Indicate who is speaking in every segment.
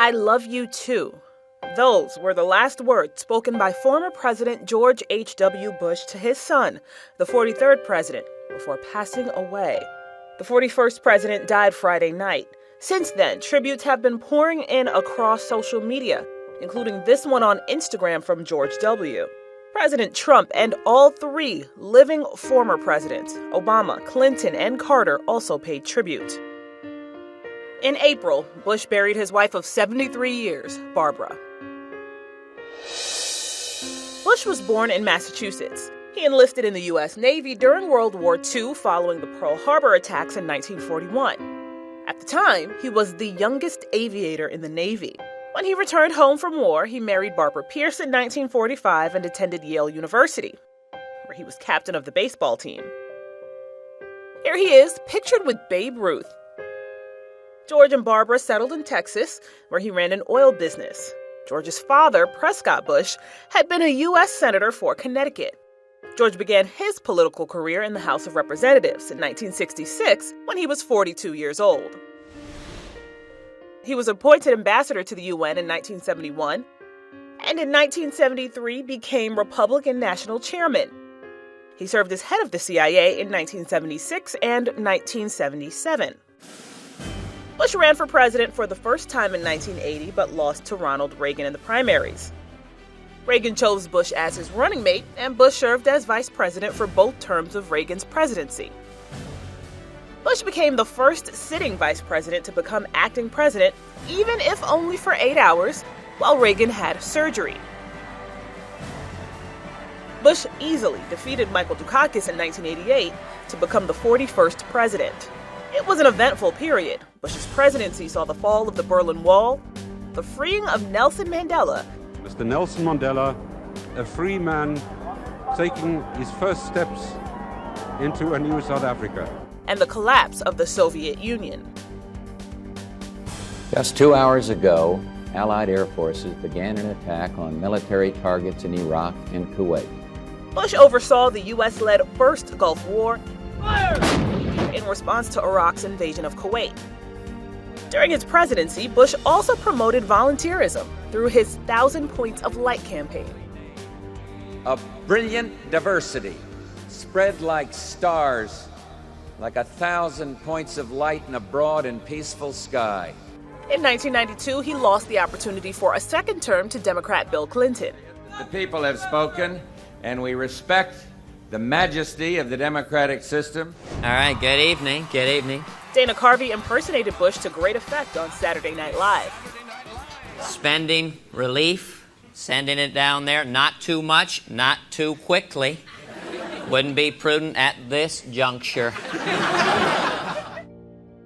Speaker 1: I love you too. Those were the last words spoken by former President George H.W. Bush to his son, the 43rd president, before passing away. The 41st president died Friday night. Since then, tributes have been pouring in across social media, including this one on Instagram from George W. President Trump and all three living former presidents, Obama, Clinton, and Carter, also paid tribute. In April, Bush buried his wife of 73 years, Barbara. Bush was born in Massachusetts. He enlisted in the U.S. Navy during World War II following the Pearl Harbor attacks in 1941. At the time, he was the youngest aviator in the Navy. When he returned home from war, he married Barbara Pierce in 1945 and attended Yale University, where he was captain of the baseball team. Here he is, pictured with Babe Ruth. George and Barbara settled in Texas, where he ran an oil business. George's father, Prescott Bush, had been a U.S. Senator for Connecticut. George began his political career in the House of Representatives in 1966 when he was 42 years old. He was appointed ambassador to the UN in 1971, and in 1973 became Republican National Chairman. He served as head of the CIA in 1976 and 1977. Bush ran for president for the first time in 1980, but lost to Ronald Reagan in the primaries. Reagan chose Bush as his running mate, and Bush served as vice president for both terms of Reagan's presidency. Bush became the first sitting vice president to become acting president, even if only for 8 hours, while Reagan had surgery. Bush easily defeated Michael Dukakis in 1988 to become the 41st president. It was an eventful period. Bush's presidency saw the fall of the Berlin Wall, the freeing of Nelson Mandela.
Speaker 2: Mr. Nelson Mandela, a free man taking his first steps into a new South Africa.
Speaker 1: And the collapse of the Soviet Union.
Speaker 3: Just 2 hours ago, Allied air forces began an attack on military targets in Iraq and Kuwait.
Speaker 1: Bush oversaw the U.S.-led first Gulf War in response to Iraq's invasion of Kuwait. During his presidency, Bush also promoted volunteerism through his 1,000 Points of Light campaign.
Speaker 4: A brilliant diversity spread like stars, like 1,000 points of light in a broad and peaceful sky.
Speaker 1: In 1992, he lost the opportunity for a second term to Democrat Bill Clinton.
Speaker 4: The people have spoken, and we respect the majesty of the democratic system.
Speaker 5: All right, good evening. Good evening.
Speaker 1: Dana Carvey impersonated Bush to great effect on Saturday Night Live.
Speaker 5: Spending relief, sending it down there. Not too much, not too quickly. Wouldn't be prudent at this juncture.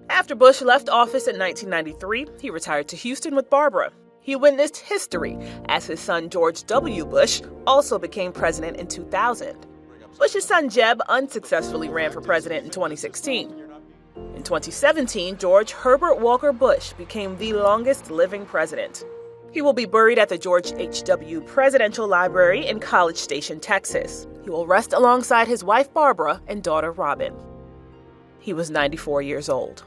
Speaker 1: After Bush left office in 1993, he retired to Houston with Barbara. He witnessed history as his son George W. Bush also became president in 2000. Bush's son Jeb unsuccessfully ran for president in 2016. In 2017, George Herbert Walker Bush became the longest living president. He will be buried at the George H.W. Presidential Library in College Station, Texas. He will rest alongside his wife Barbara and daughter Robin. He was 94 years old.